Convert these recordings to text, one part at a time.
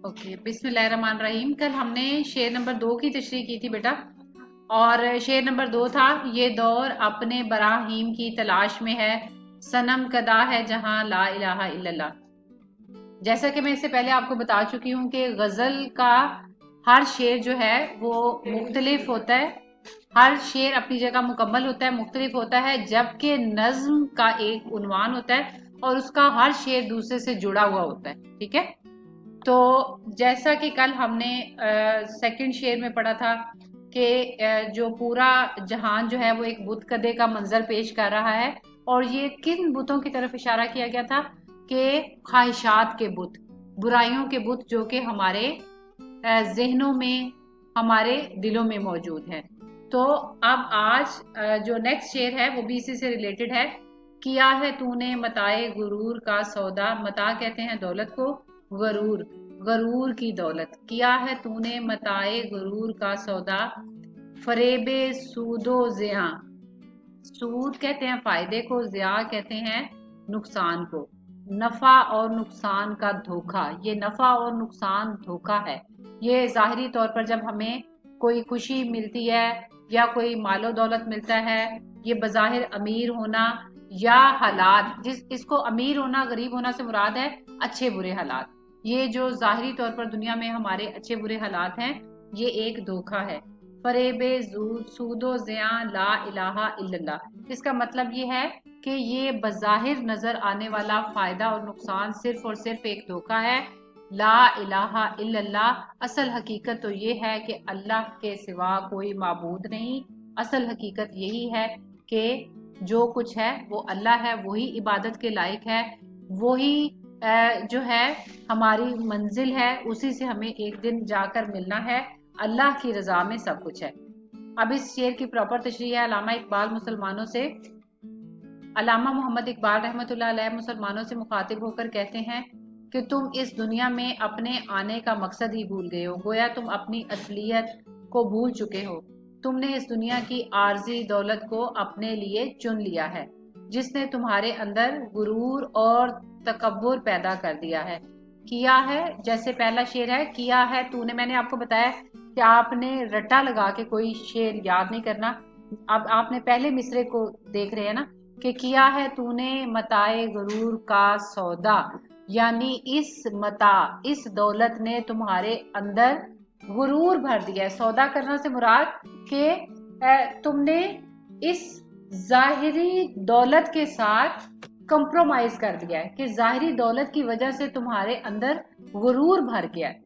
Okay, बिस्मिल्लाहिर्रहमानिर्रहीम। कल हमने शेर नंबर 2 की तशरीह की थी बेटा, और शेर नंबर 2 था, ये दौर अपने बराहीम की तलाश में है, सनम कदा है जहां ला इलाहा इल्लल्लाह। जैसा कि मैं इससे पहले आपको बता चुकी हूँ कि गजल का हर शेर जो है वो मुख्तलिफ होता है, हर शेर अपनी जगह मुकम्मल होता है, मुख्तलिफ होता है, जबकि नज्म का एक उन्वान होता है और उसका हर शेर दूसरे से जुड़ा हुआ होता है। ठीक है, तो जैसा कि कल हमने सेकंड शेर में पढ़ा था कि जो पूरा जहान जो है वो एक बुत कदे का मंजर पेश कर रहा है, और ये किन बुतों की तरफ इशारा किया गया था कि ख्वाहिशात के बुत, बुराइयों के बुत जो कि हमारे जहनों में, हमारे दिलों में मौजूद हैं। तो अब आज जो नेक्स्ट शेर है वो भी इसी से रिलेटेड है। किया है तूने मताए गुरूर का सौदा, मता कहते हैं दौलत को, गरूर, गरूर की दौलत। किया है तूने मताए गुरूर का सौदा, फरेबे सूदो ज़िया, सूद कहते हैं फायदे को, ज़िया कहते हैं नुकसान को, नफा और नुकसान का धोखा। ये नफा और नुकसान धोखा है। ये जाहिरी तौर पर जब हमें कोई खुशी मिलती है या कोई मालो दौलत मिलता है, ये बज़ाहिर अमीर होना या हालात, इसको अमीर होना गरीब होना से मुराद है अच्छे बुरे हालात। ये जो जाहिरी तौर पर दुनिया में हमारे अच्छे बुरे हालात हैं, ये एक धोखा है। फरेबे सूदो ज़िया ला इलाहा इल्लल्लाह, इसका मतलब ये है कि ये बज़ाहिर नजर आने वाला फायदा और नुकसान सिर्फ और सिर्फ एक धोखा है। ला इलाहा इल्लल्लाह, असल हकीकत तो ये है कि अल्लाह के सिवा कोई माबूद नहीं। असल हकीकत यही है कि जो कुछ है वो अल्लाह है, वही इबादत के लायक है, वही जो है हमारी मंजिल है, उसी से हमें एक दिन जाकर मिलना है। अल्लाह की रजा में सब कुछ है। अब इस शेर की प्रॉपर तशरीह है अल्लामा इकबाल मुसलमानों से। अल्लामा मोहम्मद इकबाल रहमतुल्लाह अलैह मुसलमानों से मुखातिब होकर कहते हैं कि तुम इस दुनिया में अपने आने का मकसद ही भूल गए हो, गोया तुम अपनी असलियत को भूल चुके हो। तुमने इस दुनिया की आर्जी दौलत को अपने लिए चुन लिया है, जिसने तुम्हारे अंदर गुरूर और तकब्बुर पैदा कर दिया है। किया है, जैसे पहला शेर है, किया है तूने, मैंने आपको बताया कि आपने रट्टा लगा के कोई शेर याद नहीं करना। अब आपने पहले मिसरे को देख रहे हैं ना, कि किया है तूने मताए गरूर का सौदा, यानी इस मता, इस दौलत ने तुम्हारे अंदर गुरूर भर दिया है। सौदा करना से मुराद कि तुमने इस जाहिरी दौलत के साथ कंप्रोमाइज कर दिया है, कि जाहिरी दौलत की वजह से तुम्हारे अंदर गुरूर भर गया है।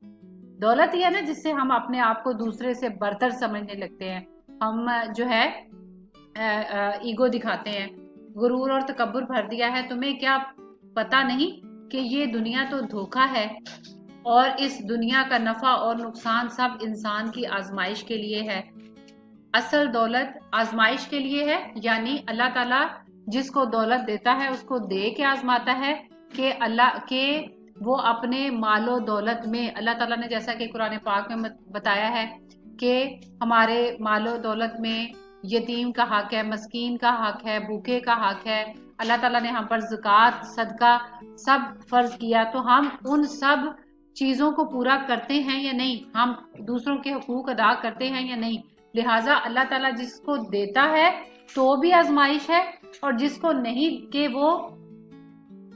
दौलत ही है ना जिससे हम अपने आप को दूसरे से बरतर समझने लगते हैं, हम जो है ईगो दिखाते हैं। गुरूर और तकब्बुर भर दिया है। तुम्हें क्या पता नहीं कि ये दुनिया तो धोखा है, और इस दुनिया का नफा और नुकसान सब इंसान की आजमाइश के लिए है। असल दौलत आजमाइश के लिए है, यानी अल्लाह ताला जिसको दौलत देता है उसको दे के आजमाता है कि अल्लाह के वो अपने मालो दौलत में, अल्लाह ताला ने जैसा कि कुरान पाक में बताया है कि हमारे मालो दौलत में यतीम का हक है, मस्कीन का हक है, भूखे का हक है। अल्लाह ताला ने हम पर ज़कात, सदका सब फर्ज किया, तो हम उन सब चीज़ों को पूरा करते हैं या नहीं, हम दूसरों के हुकूक अदा करते हैं या नहीं। लिहाजा अल्लाह ताला जिसको देता है तो भी आजमाइश है, और जिसको नहीं, कि वो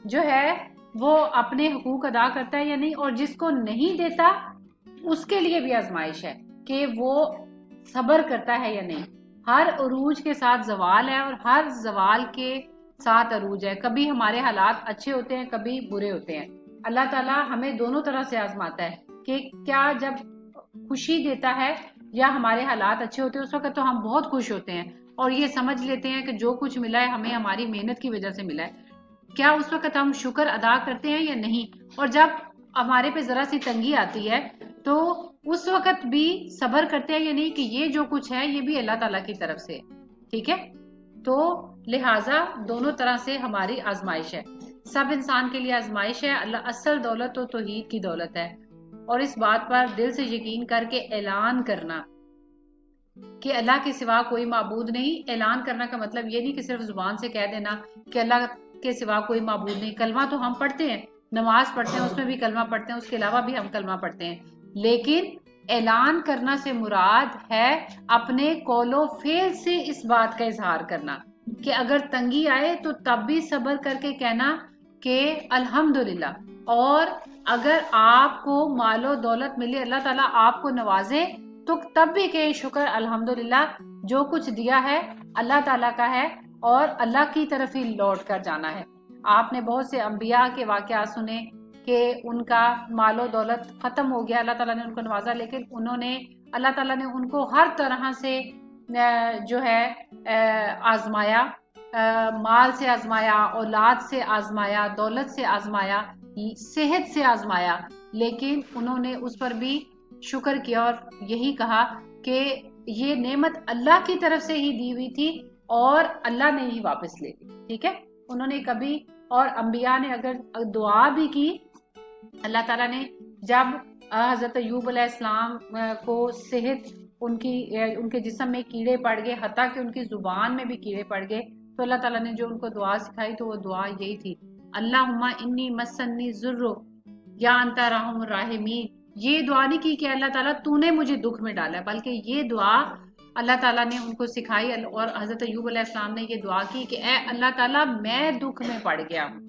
जो है वो अपने हुकूक अदा करता है या नहीं, और जिसको नहीं देता उसके लिए भी आजमाइश है कि वो सब्र करता है या नहीं। हर अरूज के साथ जवाल है और हर जवाल के साथ अरूज है। कभी हमारे हालात अच्छे होते हैं, कभी बुरे होते हैं। अल्लाह ताला हमें दोनों तरह से आजमाता है कि क्या जब खुशी देता है या हमारे हालात अच्छे होते हैं उस वक्त तो हम बहुत खुश होते हैं और ये समझ लेते हैं कि जो कुछ मिला है हमें हमारी मेहनत की वजह से मिला है। क्या उस वक्त हम शुक्र अदा करते हैं या नहीं? और जब हमारे पे जरा सी तंगी आती है तो उस वक्त भी सब्र करते हैं या नहीं कि ये जो कुछ है ये भी अल्लाह ताला की तरफ से, ठीक है। तो लिहाजा दोनों तरह से हमारी आजमाइश है, सब इंसान के लिए आजमाइश है। अल्लाह असल दौलत तो तौहीद की दौलत है, और इस बात पर दिल से यकीन करके ऐलान करना कि अल्लाह के सिवा कोई माबूद नहीं। ऐलान करना का मतलब ये नहीं कि सिर्फ जुबान से कह देना कि अल्लाह के सिवा कोई माबूद नहीं। कलमा तो हम पढ़ते हैं नमाज पढ़ते हैं उसमें भी कलमा पढ़ते हैं, उसके अलावा भी हम कलमा पढ़ते हैं, लेकिन ऐलान करना से मुराद है अपने कौलो फेल से इस बात का इजहार करना कि अगर तंगी आए तो तब भी सब्र करके कहना कि अल्हम्दुलिल्लाह, और अगर आपको मालो दौलत मिले, अल्लाह ताला आपको नवाजे, तो तब भी कहे शुक्र अल्हम्दुलिल्लाह, जो कुछ दिया है अल्लाह ताला का है और अल्लाह की तरफ ही लौट कर जाना है। आपने बहुत से अंबिया के वाकयात सुने कि उनका मालो दौलत खत्म हो गया, अल्लाह ताला ने उनको नवाजा, लेकिन उन्होंने अल्लाह ताला ने उनको हर तरह से जो है आजमाया, माल से आजमाया, औलाद से आजमाया, दौलत से आजमाया, सेहत से आजमाया, लेकिन उन्होंने उस पर भी शुक्र किया और यही कहा कि ये नेमत अल्लाह की तरफ से ही दी हुई थी और अल्लाह ने ही वापस ले ली। ठीक है, उन्होंने कभी, और अंबिया ने अगर दुआ भी की, अल्लाह ताला ने जब हजरत अय्यूब अलैहिस्सलाम को सेहत, उनके जिस्म में कीड़े पड़ गए, हत्ता कि उनकी जुबान में भी कीड़े पड़ गए, तो अल्लाह ताला ने जो उनको दुआ सिखाई तो वो दुआ यही थी, अल्लाहुम्मा इन्नी मस्सन्नी ज़ुर्रु या अंता अर्हमुर राहिमीन। ये दुआ नहीं की कि अल्लाह ताला तूने मुझे दुख में डाला, बल्कि ये दुआ अल्लाह ताला ने उनको सिखाई और हजरत अय्यूब अलैहिस्सलाम ने ये दुआ की कि ए अल्लाह ताला मैं दुख में पड़ गया हूँ,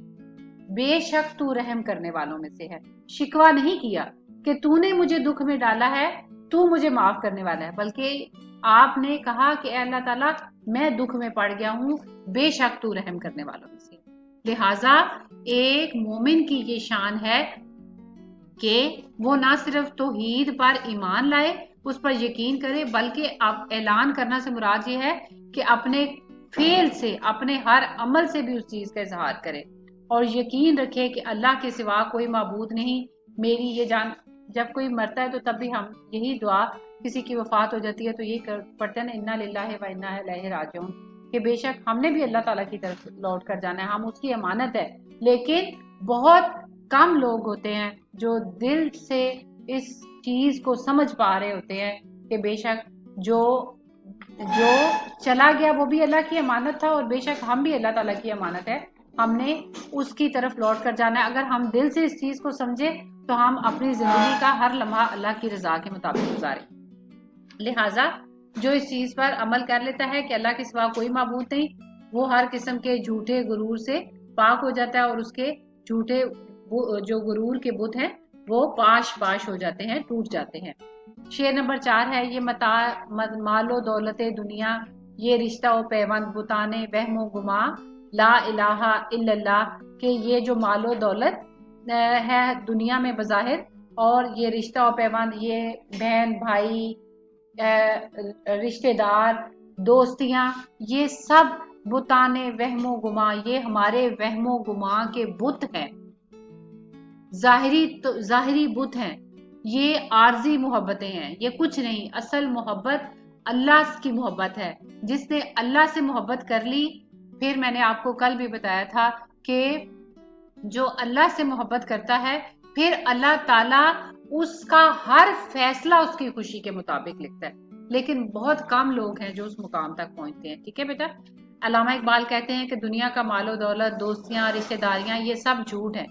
बेशक तू रहम करने वालों में से है। शिकवा नहीं किया कि तूने मुझे दुख में डाला है, तू मुझे माफ करने वाला है, बल्कि आपने कहा कि अल्लाह ताला मैं दुख में पड़ गया हूँ, बेशक तू रहम करने वालों में से। लिहाजा एक मोमिन की ये शान है कि वो ना सिर्फ तौहीद पर ईमान लाए, उस पर यकीन करे, बल्कि अब ऐलान करना से मुराद ये है कि अपने फेल से, अपने हर अमल से भी उस चीज का इजहार करे और यकीन रखे कि अल्लाह के सिवा कोई माबूद नहीं। मेरी ये जान, जब कोई मरता है तो तब भी हम यही दुआ, किसी की वफात हो जाती है तो यही पढ़ते हैं ना, इन्ना लिल्लाहि व इन्ना इलैहि राजिऊन, कि बेशक हमने भी अल्लाह ताला की तरफ लौट कर जाना है, हम उसकी अमानत है। लेकिन बहुत कम लोग होते हैं जो दिल से इस चीज को समझ पा रहे होते हैं कि बेशक जो चला गया वो भी अल्लाह की अमानत था और बेशक हम भी अल्लाह ताला की अमानत है, हमने उसकी तरफ लौट कर जाना है। अगर हम दिल से इस चीज को समझे तो हम अपनी जिंदगी का हर लम्हा अल्लाह की रजा के मुताबिक गुजारें। लिहाजा जो इस चीज पर अमल कर लेता है कि अल्लाह के सिवा कोई माबूद नहीं, वो हर किस्म के झूठे गुरूर से पाक हो जाता है और उसके झूठे जो गुरूर के बुत हैं वो पाश पाश हो जाते हैं, टूट जाते हैं। शेर नंबर 4 है, ये मालो दौलते दुनिया, ये रिश्ता व पैबंद बुताने वहमो गुमा ला इलाहा इल्लल्लाह, के ये जो मालो दौलत है दुनिया में बज़ाहिर, और ये रिश्ता व पैबंद, ये बहन भाई, रिश्तेदार, दोस्तियां, ये सब बुताने वहमो गुमा, ये हमारे वहमो गुमा के बुत हैं, जाहिरी बुत हैं, ये आर्जी मोहब्बतें हैं, ये कुछ नहीं। असल मोहब्बत अल्लाह की मोहब्बत है। जिसने अल्लाह से मोहब्बत कर ली, फिर मैंने आपको कल भी बताया था कि जो अल्लाह से मोहब्बत करता है फिर अल्लाह ताला उसका हर फैसला उसकी खुशी के मुताबिक लिखता है, लेकिन बहुत कम लोग हैं जो उस मुकाम तक पहुंचते हैं। ठीक है बेटा, अल्लामा इकबाल कहते हैं कि दुनिया का मालो दौलत, दोस्तियां, रिश्तेदारियां, ये सब झूठ है।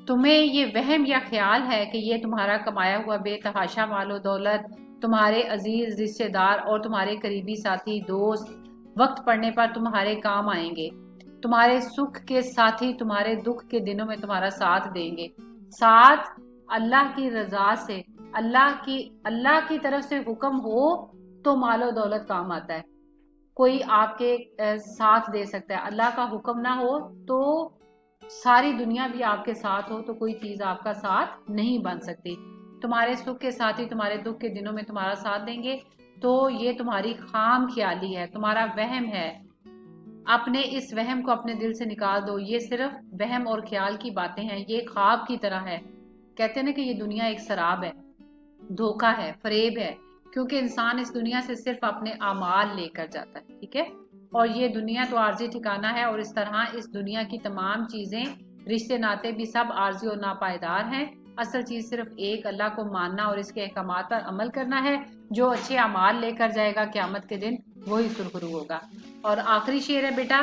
तुम्हें ये वहम या ख्याल है कि ये तुम्हारा कमाया हुआ बेतहाशा मालो दौलत, तुम्हारे अजीज रिश्तेदार और तुम्हारे करीबी साथी दोस्त वक्त पड़ने पर तुम्हारे काम आएंगे, तुम्हारे सुख के साथी तुम्हारे दुख के दिनों में तुम्हारा साथ देंगे। साथ अल्लाह की रजा से, अल्लाह की तरफ से हुक्म हो तो मालो दौलत काम आता है, कोई आपके साथ दे सकता है। अल्लाह का हुक्म ना हो तो सारी दुनिया भी आपके साथ हो तो कोई चीज आपका साथ नहीं बन सकती। तुम्हारे सुख के साथी तुम्हारे दुख के दिनों में तुम्हारा साथ देंगे, तो ये तुम्हारी खाम ख्याली है, तुम्हारा वहम है। अपने इस वहम को अपने दिल से निकाल दो, ये सिर्फ वहम और ख्याल की बातें हैं, ये ख्वाब की तरह है। कहते हैं ना कि ये दुनिया एक शराब है, धोखा है, फरेब है, क्योंकि इंसान इस दुनिया से सिर्फ अपने अमाल लेकर जाता है। ठीक है, और ये दुनिया तो आर्जी ठिकाना है, और इस तरह इस दुनिया की तमाम चीजें, रिश्ते नाते भी सब आर्जी और नापायदार हैं। असल चीज सिर्फ एक, अल्लाह को मानना और इसके अहकामात पर अमल करना है। जो अच्छे अमाल लेकर जाएगा क़यामत के दिन वही सुरखरू होगा। और आखिरी शेर है बेटा,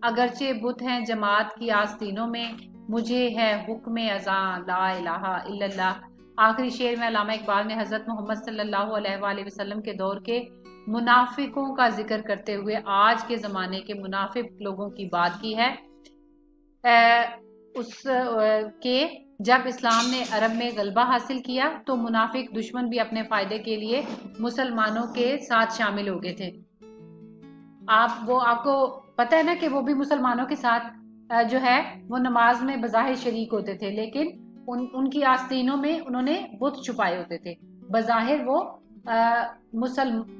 अगरचे बुत हैं जमात की आस्तीनों में, मुझे है हुक्म अज़ां ला इलाहा इल्लल्लाह। आखिरी शेर में अल्लामा इकबाल ने हज़रत मोहम्मद सल्लल्लाहु अलैहि वसल्लम के दौर के मुनाफिकों का जिक्र करते हुए आज के ज़माने के मुनाफिक लोगों की बात की है। के जब इस्लाम ने अरब में गलबा हासिल किया तो मुनाफिक दुश्मन भी अपने फायदे के लिए मुसलमानों के साथ शामिल हो गए थे। आपको पता है ना कि वो भी मुसलमानों के साथ जो है वो नमाज में बज़ाहिर शरीक होते थे, लेकिन उनकी आस्तीनों में उन्होंने बुत छुपाए होते थे। बज़ाहिर वो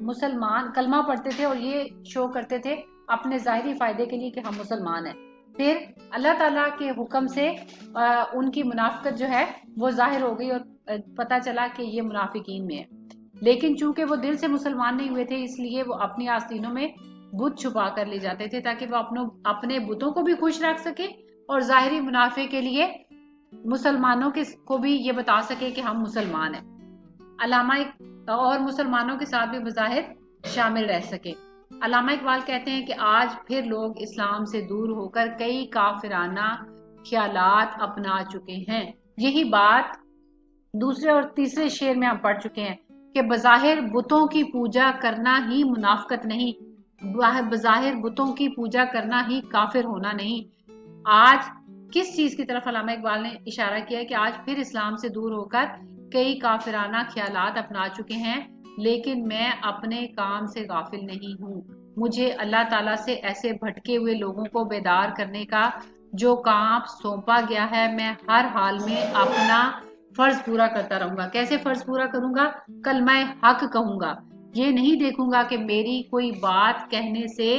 मुसलमान कलमा पढ़ते थे और ये शो करते थे अपने ज़ाहिरी फायदे के लिए कि हम मुसलमान हैं। फिर अल्लाह ताला के हुक्म से उनकी मुनाफिकत जो है वो जाहिर हो गई और पता चला कि ये मुनाफिकीन में है। लेकिन चूंकि वो दिल से मुसलमान नहीं हुए थे, इसलिए वो अपनी आस्तीनों में बुत छुपा कर ले जाते थे ताकि वो अपने बुतों को भी खुश रख सके और जाहिरी मुनाफे के लिए मुसलमानों को भी ये बता सके कि हम मुसलमान हैं, अलामा और मुसलमानों के साथ भी बज़ाहिर शामिल रह सके। अल्लामा इकबाल कहते हैं कि आज फिर लोग इस्लाम से दूर होकर कई काफिराना ख्यालात अपना चुके हैं। यही बात दूसरे और तीसरे शेर में हम पढ़ चुके हैं कि बज़ाहिर बुतों की पूजा करना ही मुनाफिकत नहीं, बज़ाहिर बुतों की पूजा करना ही काफिर होना नहीं। आज किस चीज की तरफ अल्लामा इकबाल ने इशारा किया है कि आज फिर इस्लाम से दूर होकर कई काफिराना ख्यालात अपना चुके हैं, लेकिन मैं अपने काम से गाफिल नहीं हूँ। मुझे अल्लाह ताला से ऐसे भटके हुए लोगों को बेदार करने का जो काम सौंपा गया है, मैं हर हाल में अपना फर्ज पूरा करता रहूंगा। कैसे फर्ज पूरा करूंगा? कल मैं हक कहूंगा, ये नहीं देखूंगा कि मेरी कोई बात कहने से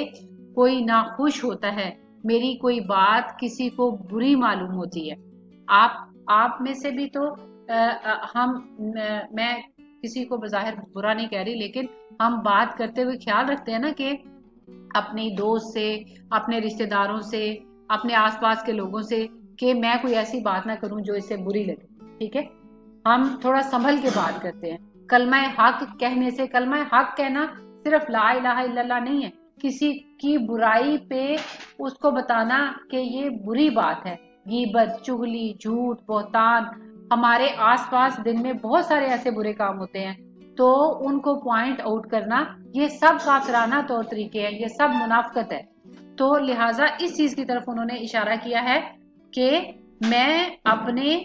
कोई नाखुश होता है, मेरी कोई बात किसी को बुरी मालूम होती है। आप में से भी तो मैं किसी को बज़ाहिर बुरा नहीं कह रही, लेकिन हम बात करते हुए ख्याल रखते हैं ना कि अपने दोस्त से, अपने रिश्तेदारों से, अपने आसपास के लोगों से कि मैं कोई ऐसी बात ना करूं जो इससे बुरी लगे। ठीक है, हम थोड़ा संभल के बात करते हैं। कलमा हक कहने से, कलमा हक कहना सिर्फ ला इलाहा इल्लल्लाह नहीं है, किसी की बुराई पे उसको बताना कि ये बुरी बात है। गीबत, चुगली, झूठ, बहतान, हमारे आसपास दिन में बहुत सारे ऐसे बुरे काम होते हैं, तो उनको पॉइंट आउट करना, ये सब काफिराना तौर तरीके हैं, ये सब मुनाफिकत है। तो लिहाजा इस चीज की तरफ उन्होंने इशारा किया है कि मैं अपने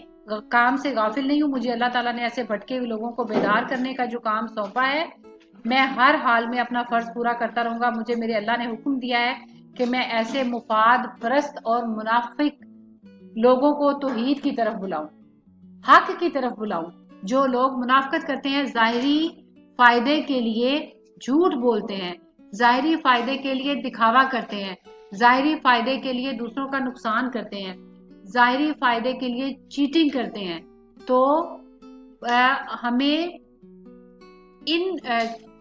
काम से गाफिल नहीं हूं, मुझे अल्लाह ताला ने ऐसे भटके हुए लोगों को बेदार करने का जो काम सौंपा है, मैं हर हाल में अपना फर्ज पूरा करता रहूंगा। मुझे मेरे अल्लाह ने हुक्म दिया है कि मैं ऐसे मुफाद परस्त और मुनाफिक लोगों को तौहीद की तरफ बुलाऊं, हक की तरफ बुलाऊं। जो लोग मुनाफिकत करते हैं, जाहिरी फायदे के लिए झूठ बोलते हैं, जाहिरी फायदे के लिए दिखावा करते हैं, जाहिरी फायदे के लिए दूसरों का नुकसान करते हैं, जाहिरी फायदे के लिए चीटिंग करते हैं, तो हमें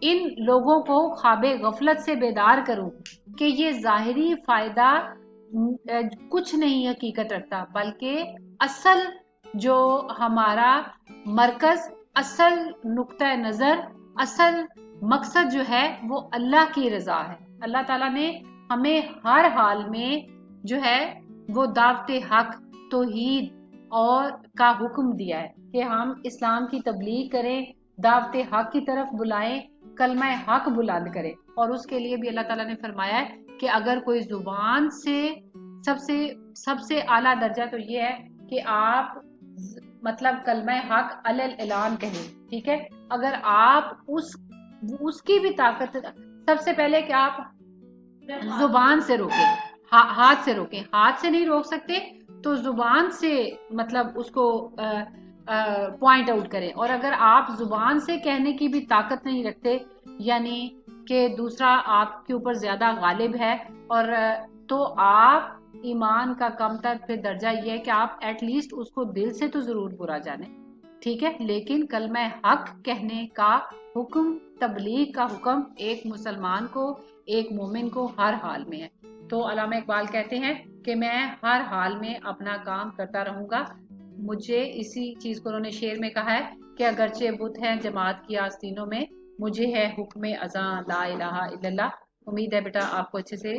इन लोगों को ख्वाबे गफलत से बेदार करूं कि ये जाहिरी फायदा कुछ नहीं हकीकत रखता, बल्कि असल जो हमारा मरकज, असल नुक्ता नजर, असल मकसद जो है वो अल्लाह की रजा है। अल्लाह ताला ने हमें हर हाल में जो है वो दावत हक, तौहीद और का हुक्म दिया है कि हम इस्लाम की तबलीग करें, दावत हक की तरफ बुलाएं, कलमा हक बुलंद करें। और उसके लिए भी अल्लाह ताला ने फरमाया है कि अगर कोई जुबान से सबसे आला दर्जा तो ये है कि आप मतलब कलमा हक अलल ऐलान कहें। ठीक है, अगर आप उसकी भी ताकत, सबसे पहले कि आप जुबान से रोकें, हाथ से रोकें। हाथ से नहीं रोक सकते तो जुबान से मतलब उसको पॉइंट आउट करें। और अगर आप जुबान से कहने की भी ताकत नहीं रखते, यानी कि दूसरा आपके ऊपर ज्यादा गालिब है, और तो आप ईमान का कमतर फिर दर्जा ये है कि आप एटलीस्ट उसको दिल से तो जरूर बुरा जाने। ठीक है, लेकिन कलमा हक कहने का हुक्म, तबलीग का हुक्म एक मुसलमान को, एक मोमिन को हर हाल में है। तो अल्लामा इकबाल कहते हैं कि मैं हर हाल में अपना काम करता रहूंगा। मुझे इसी चीज को उन्होंने शेर में कहा है कि अगरचे बुत हैं जमात की आस्तीनों में, मुझे है हुक्म अज़ां ला इलाहा इल्लल्लाह। उम्मीद है बेटा आपको अच्छे से